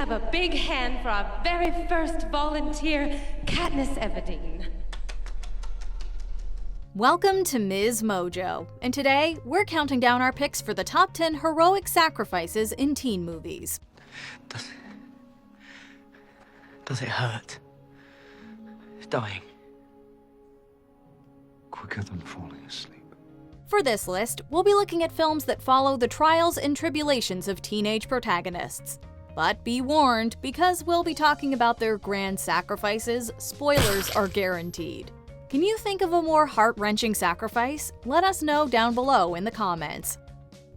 have a big hand for our very first volunteer, Katniss Everdeen. Welcome to MsMojo, and today we're counting down our picks for the top 10 heroic sacrifices in teen movies. Does it hurt? Dying. Quicker than falling asleep. For this list, we'll be looking at films that follow the trials and tribulations of teenage protagonists. But be warned, because we'll be talking about their grand sacrifices, spoilers are guaranteed. Can you think of a more heart-wrenching sacrifice? Let us know down below in the comments.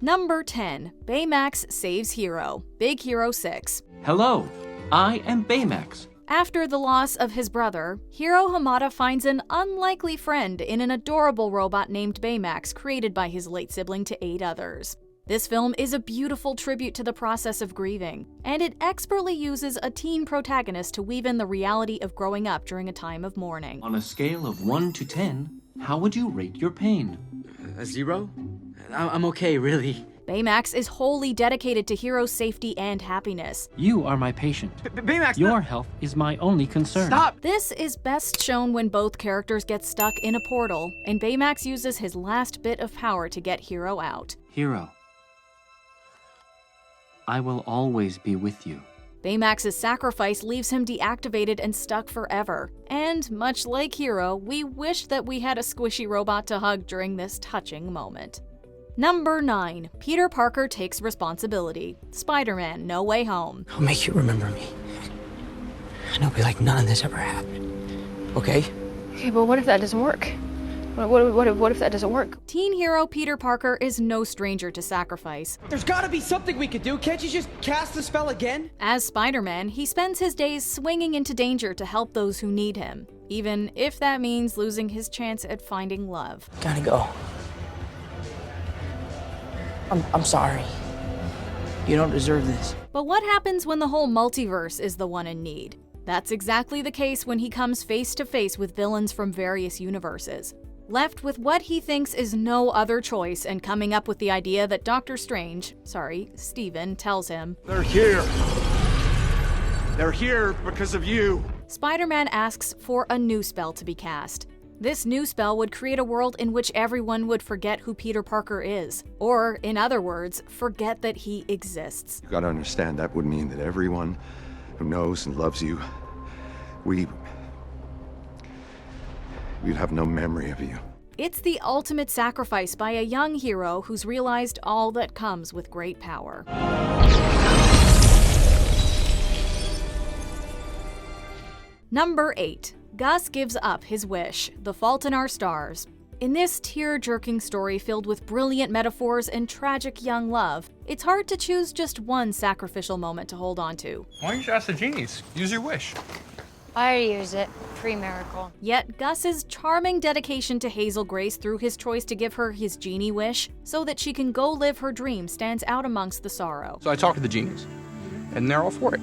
Number 10. Baymax saves Hero, Big Hero 6. Hello, I am Baymax. After the loss of his brother, Hiro Hamada finds an unlikely friend in an adorable robot named Baymax created by his late sibling to aid others. This film is a beautiful tribute to the process of grieving, and it expertly uses a teen protagonist to weave in the reality of growing up during a time of mourning. On a scale of 1 to 10, how would you rate your pain? A 0? I'm okay, really. Baymax is wholly dedicated to Hiro's safety and happiness. You are my patient. Baymax! Your health is my only concern. Stop! This is best shown when both characters get stuck in a portal, and Baymax uses his last bit of power to get Hiro out. Hero, I will always be with you. Baymax's sacrifice leaves him deactivated and stuck forever. And much like Hiro, we wish that we had a squishy robot to hug during this touching moment. Number 9. Peter Parker takes responsibility. Spider-Man: No Way Home. I'll make you remember me. And it'll be like none of this ever happened. Okay? Okay, but what if that doesn't work? What if that doesn't work? Teen hero Peter Parker is no stranger to sacrifice. There's gotta be something we could do. Can't you just cast the spell again? As Spider-Man, he spends his days swinging into danger to help those who need him, even if that means losing his chance at finding love. Gotta go. I'm sorry. You don't deserve this. But what happens when the whole multiverse is the one in need? That's exactly the case when he comes face to face with villains from various universes. Left with what he thinks is no other choice and coming up with the idea that Dr. Strange, Stephen, tells him, They're here. They're here because of you. Spider-Man asks for a new spell to be cast. This new spell would create a world in which everyone would forget who Peter Parker is. Or, in other words, forget that he exists. You gotta understand, that would mean that everyone who knows and loves you, we'd have no memory of you. It's the ultimate sacrifice by a young hero who's realized all that comes with great power. Number 8. Gus gives up his wish, The Fault in Our Stars. In this tear-jerking story filled with brilliant metaphors and tragic young love, it's hard to choose just one sacrificial moment to hold on to. Why don't you just ask the genies? Use your wish. I already used it. Pre-miracle. Yet Gus's charming dedication to Hazel Grace through his choice to give her his genie wish so that she can go live her dream stands out amongst the sorrow. So I talked to the genies, and they're all for it.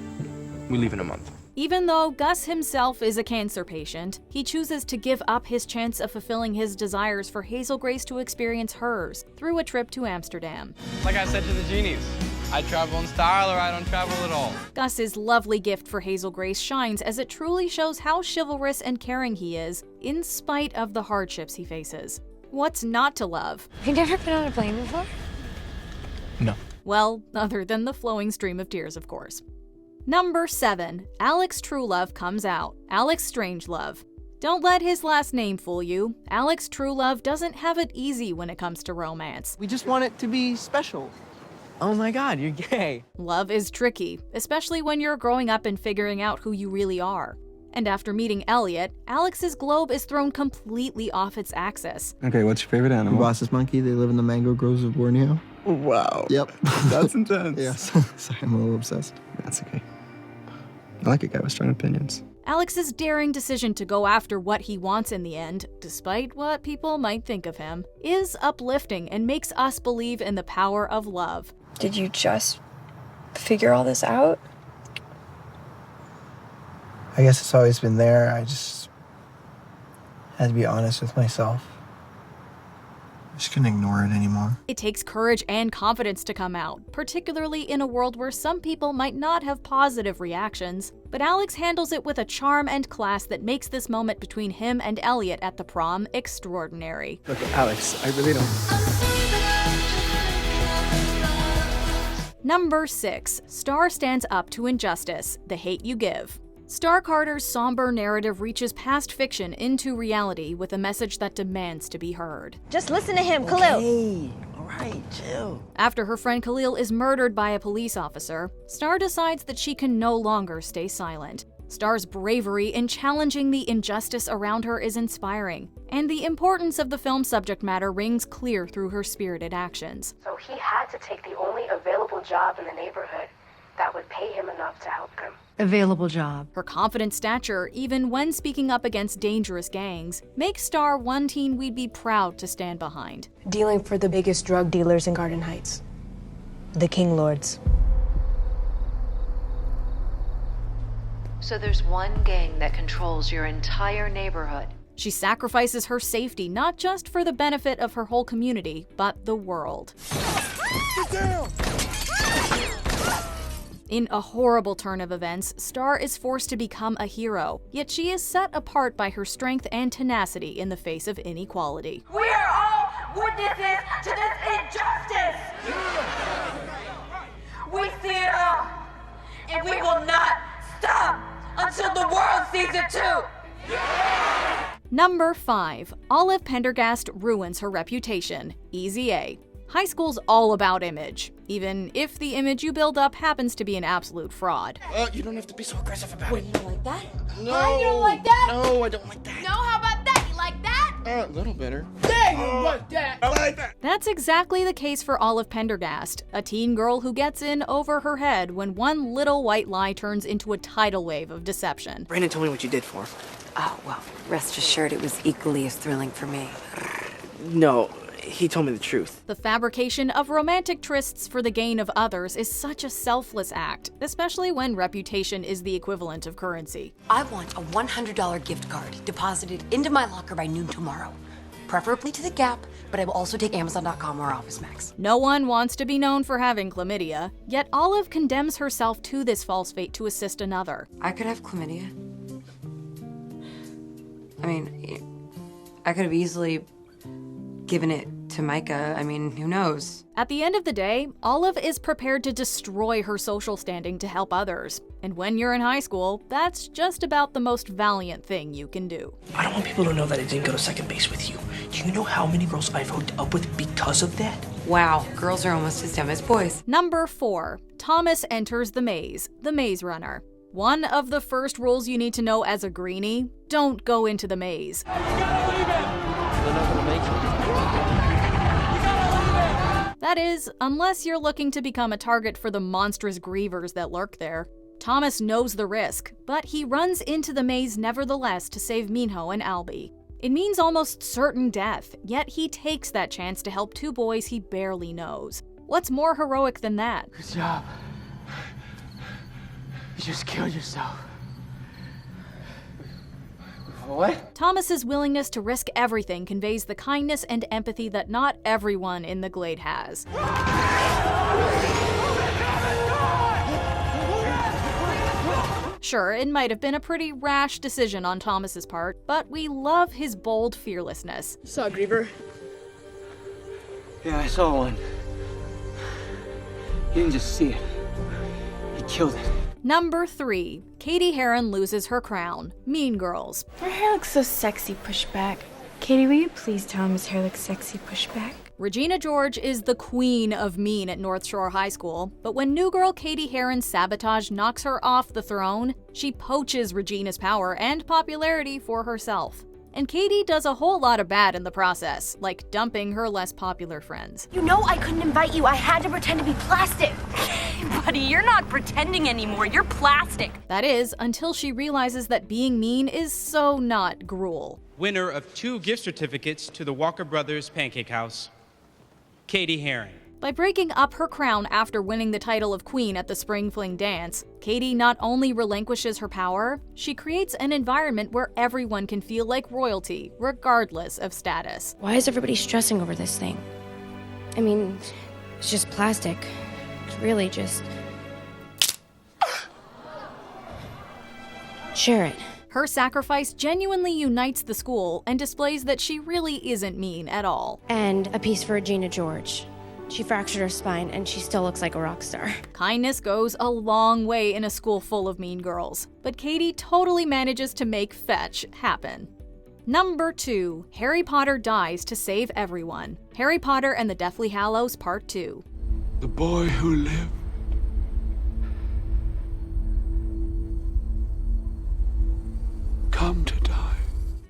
We leave in a month. Even though Gus himself is a cancer patient, he chooses to give up his chance of fulfilling his desires for Hazel Grace to experience hers through a trip to Amsterdam. Like I said to the genies, I travel in style or I don't travel at all. Gus's lovely gift for Hazel Grace shines as it truly shows how chivalrous and caring he is, in spite of the hardships he faces. What's not to love? Have you never been on a plane before? No. Well, other than the flowing stream of tears, of course. Number 7. Alex Truelove comes out. Alex Strangelove. Don't let his last name fool you. Alex Truelove doesn't have it easy when it comes to romance. We just want it to be special. Oh my god, you're gay. Love is tricky, especially when you're growing up and figuring out who you really are. And after meeting Elliot, Alex's globe is thrown completely off its axis. Okay, what's your favorite animal? Rosas monkey. They live in the mango groves of Borneo. Wow. Yep. That's intense. Yes. Sorry, I'm a little obsessed. That's okay. I like a guy with strong opinions. Alex's daring decision to go after what he wants in the end, despite what people might think of him, is uplifting and makes us believe in the power of love. Did you just figure all this out? I guess it's always been there. I just had to be honest with myself. just couldn't ignore it anymore. It takes courage and confidence to come out, particularly in a world where some people might not have positive reactions. But Alex handles it with a charm and class that makes this moment between him and Elliot at the prom extraordinary. Look, Alex, I really don't. Number 6. Star stands up to injustice, The Hate You Give. Star Carter's somber narrative reaches past fiction into reality with a message that demands to be heard. Just listen to him, Khalil. Hey, all right, chill. After her friend Khalil is murdered by a police officer, Star decides that she can no longer stay silent. Star's bravery in challenging the injustice around her is inspiring, and the importance of the film's subject matter rings clear through her spirited actions. So he had to take the only available job in the neighborhood that would pay him enough to help them. Available job. Her confident stature, even when speaking up against dangerous gangs, makes Star one teen we'd be proud to stand behind. Dealing for the biggest drug dealers in Garden Heights. The King Lords. So there's one gang that controls your entire neighborhood. She sacrifices her safety not just for the benefit of her whole community, but the world. Get down! In a horrible turn of events, Star is forced to become a hero, yet she is set apart by her strength and tenacity in the face of inequality. We are all witnesses to this injustice! We see it all, and we will not stop until the world sees it too! Number 5. Olive Pendergast ruins her reputation. Easy A. High school's all about image, even if the image you build up happens to be an absolute fraud. You don't have to be so aggressive about it. You don't like that? No. You don't like that? No, I don't like that. No, how about that? You like that? A little better. There you like that! I like that. That's exactly the case for Olive Pendergast, a teen girl who gets in over her head when one little white lie turns into a tidal wave of deception. Brandon told me what you did for him. Oh, well, rest assured it was equally as thrilling for me. No, he told me the truth. The fabrication of romantic trysts for the gain of others is such a selfless act, especially when reputation is the equivalent of currency. I want a $100 gift card deposited into my locker by noon tomorrow. Preferably to the Gap, but I will also take Amazon.com or OfficeMax. No one wants to be known for having chlamydia, yet Olive condemns herself to this false fate to assist another. I could have chlamydia. I mean, I could have easily given it to Micah. I mean, who knows? At the end of the day, Olive is prepared to destroy her social standing to help others. And when you're in high school, that's just about the most valiant thing you can do. I don't want people to know that I didn't go to second base with you. Do you know how many girls I've hooked up with because of that? Wow, girls are almost as dumb as boys. Number 4. Thomas enters the maze, the Maze Runner. One of the first rules you need to know as a greenie: don't go into the maze. You gotta leave it! They're not gonna make it. That is, unless you're looking to become a target for the monstrous grievers that lurk there. Thomas knows the risk, but he runs into the maze nevertheless to save Minho and Albie. It means almost certain death, yet he takes that chance to help two boys he barely knows. What's more heroic than that? Good job. You just killed yourself. What? Thomas's willingness to risk everything conveys the kindness and empathy that not everyone in the Glade has. Sure, it might have been a pretty rash decision on Thomas's part, but we love his bold fearlessness. Saw Griever? Yeah, I saw one. He didn't just see it. He killed it. Number 3. Katie Heron loses her crown. Mean Girls. Her hair looks so sexy pushed back. Katie, will you please tell him his hair looks sexy pushed back? Regina George is the queen of mean at North Shore High School, but when new girl Katie Heron's sabotage knocks her off the throne, she poaches Regina's power and popularity for herself. And Katie does a whole lot of bad in the process, like dumping her less popular friends. You know I couldn't invite you. I had to pretend to be plastic. Buddy, you're not pretending anymore. You're plastic. That is, until she realizes that being mean is so not gruel. Winner of 2 gift certificates to the Walker Brothers Pancake House, Katie Heron. By breaking up her crown after winning the title of queen at the Spring Fling dance, Katie not only relinquishes her power, she creates an environment where everyone can feel like royalty, regardless of status. Why is everybody stressing over this thing? I mean, it's just plastic. It's really just... Share it. Her sacrifice genuinely unites the school and displays that she really isn't mean at all. And a piece for Regina George. She fractured her spine and she still looks like a rock star. Kindness goes a long way in a school full of mean girls, but Katie totally manages to make fetch happen. Number 2. Harry Potter dies to save everyone. Harry Potter and the Deathly Hallows Part 2. The boy who lived come to die.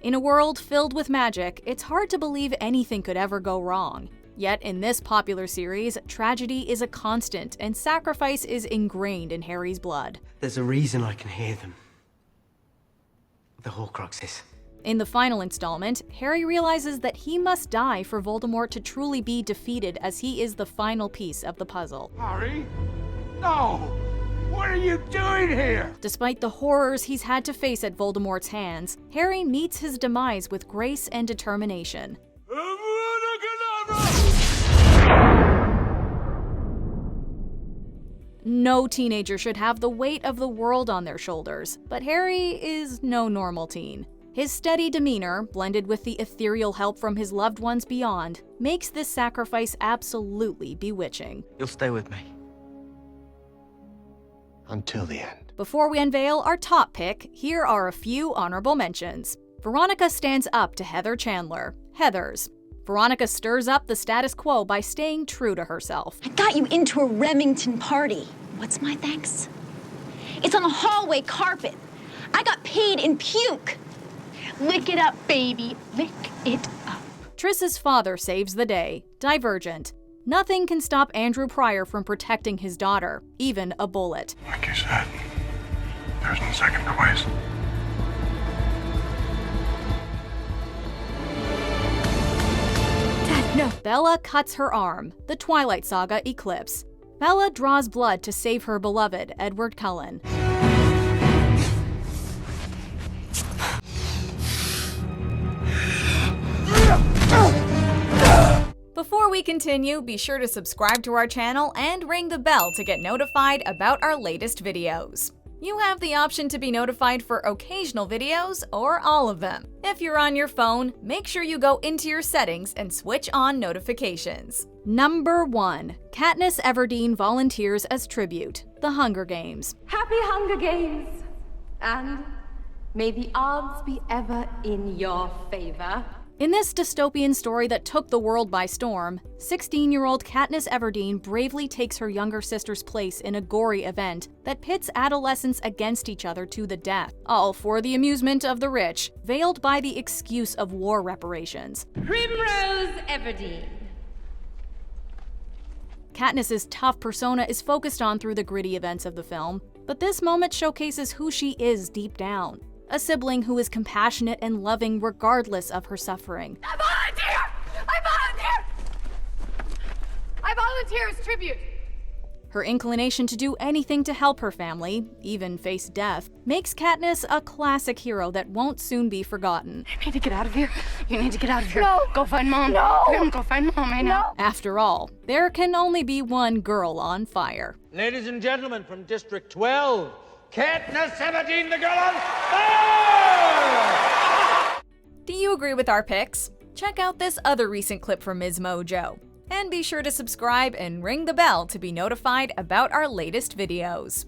In a world filled with magic, it's hard to believe anything could ever go wrong. Yet in this popular series, tragedy is a constant and sacrifice is ingrained in Harry's blood. There's a reason I can hear them. The Horcruxes. In the final installment, Harry realizes that he must die for Voldemort to truly be defeated, as he is the final piece of the puzzle. Harry? No! What are you doing here? Despite the horrors he's had to face at Voldemort's hands, Harry meets his demise with grace and determination. No teenager should have the weight of the world on their shoulders, but Harry is no normal teen. His steady demeanor, blended with the ethereal help from his loved ones beyond, makes this sacrifice absolutely bewitching. You'll stay with me. Until the end. Before we unveil our top pick, here are a few honorable mentions. Veronica stands up to Heather Chandler. Heathers. Veronica stirs up the status quo by staying true to herself. I got you into a Remington party. What's my thanks? It's on the hallway carpet. I got paid in puke. Lick it up, baby. Lick it up. Triss's father saves the day. Divergent. Nothing can stop Andrew Pryor from protecting his daughter, even a bullet. Like you said, there's no second twice. No. Bella cuts her arm. The Twilight Saga Eclipse. Bella draws blood to save her beloved, Edward Cullen. Before we continue, be sure to subscribe to our channel and ring the bell to get notified about our latest videos. You have the option to be notified for occasional videos or all of them. If you're on your phone, make sure you go into your settings and switch on notifications. Number 1. Katniss Everdeen volunteers as tribute. The Hunger Games. Happy Hunger Games! And may the odds be ever in your favor. In this dystopian story that took the world by storm, 16-year-old Katniss Everdeen bravely takes her younger sister's place in a gory event that pits adolescents against each other to the death, all for the amusement of the rich, veiled by the excuse of war reparations. Primrose Everdeen. Katniss's tough persona is focused on through the gritty events of the film, but this moment showcases who she is deep down. A sibling who is compassionate and loving regardless of her suffering. I volunteer as tribute! Her inclination to do anything to help her family, even face death, makes Katniss a classic hero that won't soon be forgotten. I need to get out of here. You need to get out of here. No. Go find Mom. No. Go find Mom right now. After all, there can only be one girl on fire. Ladies and gentlemen from District 12, Katniss Everdeen, the girl on fire! Do you agree with our picks? Check out this other recent clip from MsMojo. And be sure to subscribe and ring the bell to be notified about our latest videos.